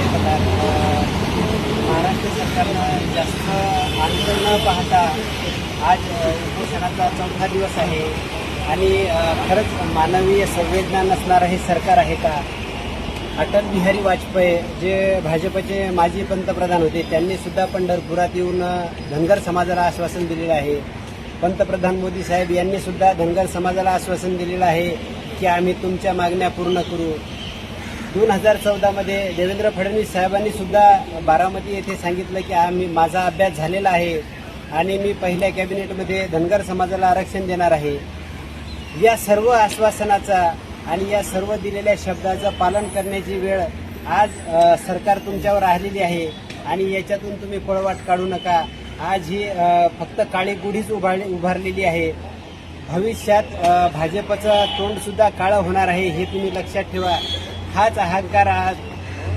पंतप्रधान, महाराष्ट्र सरकारनं जास्त आंदोलन न पाहता आज उपोषणाचा 4था दिवस आहे आणि खरंच मानवीय संवेदना नसणारं हे सरकार आहे का? अटल बिहारी वाजपेयी जे भाजपचे माजी पंतप्रधान होते त्यांनी सुद्धा पंढरपुरात येऊन धनगर समाजाला आश्वासन दिलेलं आहे. पंतप्रधान मोदी साहेब यांनी सुद्धा धनगर समाजाला आश्वासन दिलेलं आहे की आम्ही तुमच्या मागण्या पूर्ण करू. 2014 मध्ये देवेंद्र फडणवीस साहेबांनी सुद्धा बारामती येथे सांगितलं की माझा अभ्यास झालेला आहे आणि मी पहिल्या कॅबिनेटमध्ये धनगर समाजाला आरक्षण देणार आहे. या सर्व आश्वासनाचा आणि या सर्व दिलेल्या शब्दाचं पालन करण्याची वेळ आज सरकार तुमच्यावर आलेली आहे आणि याच्यातून तुम्ही पळवाट काढू नका. आज ही फक्त काळी गुढीच उभारलेली आहे. भविष्यात भाजपचं तोंड सुद्धा काळं होणार आहे हे तुम्ही लक्षात ठेवा. हाच अहंकार आज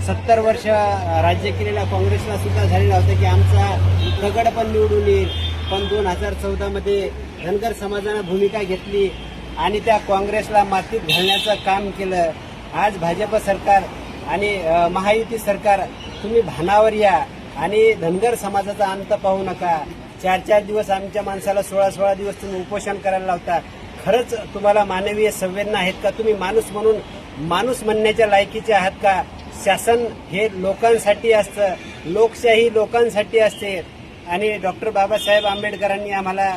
70 वर्ष राज्य केलेल्या काँग्रेसला सुद्धा झालेला होता की आमचा दगड पण निवडून येईल. पण 2014 मध्ये धनगर समाजानं भूमिका घेतली आणि त्या काँग्रेसला मातीत घालण्याचं काम केलं. आज भाजप सरकार आणि महायुती सरकार तुम्ही भानावर या आणि धनगर समाजाचा अंत पाहू नका. 4-4 दिवस आमच्या माणसाला 16-16 दिवस तुम्ही उपोषण करायला लावता. खरंच तुम्हाला मानवीय संवेदना आहेत का? तुम्ही माणूस म्हणून माणूस म्हणण्याच्या लायकीचे आहात का? शासन हे लोकांसाठी असतं, लोकशाही लोकांसाठी असते आणि डॉक्टर बाबासाहेब आंबेडकरांनी आम्हाला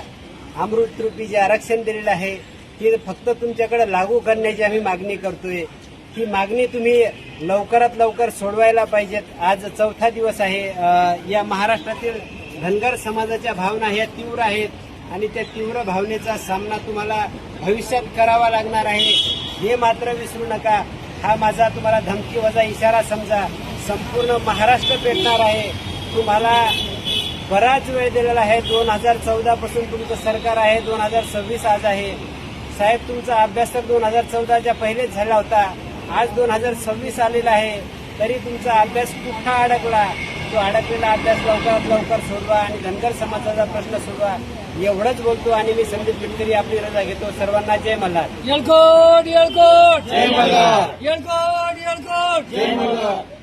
अमृतरूपी जे आरक्षण दिलेलं आहे ती फक्त तुमच्याकडे लागू करण्याची आम्ही मागणी करतोय. ही मागणी तुम्ही लवकरात लवकर सोडवायला पाहिजेत. आज 4था दिवस आहे. या महाराष्ट्रातील धनगर समाजाच्या भावना ह्या तीव्र आहेत आणि त्या तीव्र भावनेचा सामना तुम्हाला भविष्यात करावा लागणार आहे हे मात्र विसरू नका. हा माझा तुम्हाला धमकी वजा इशारा समजा. संपूर्ण महाराष्ट्र पेटणार आहे. तुम्हाला बराच वेळ दिलेला आहे. 2014 पासून तुमचं सरकार आहे. 2026 आज आहे. साहेब तुमचा अभ्यास तर 2014च्या पहिलेच झाला होता. आज 2026 आलेला आहे तरी तुमचा अभ्यास कुठं अडकला? तो अडकलेला अभ्यास लवकरात लवकर सोडवा आणि धनगर समाजाचा प्रश्न सोडवा एवढंच बोलतो आणि मी संदीप गडकरी आपली रजा घेतो. सर्वांना जय मल्हार. येळकोट येळकोट जय मल्हार. येळकोट येळकोट जय मल्हार.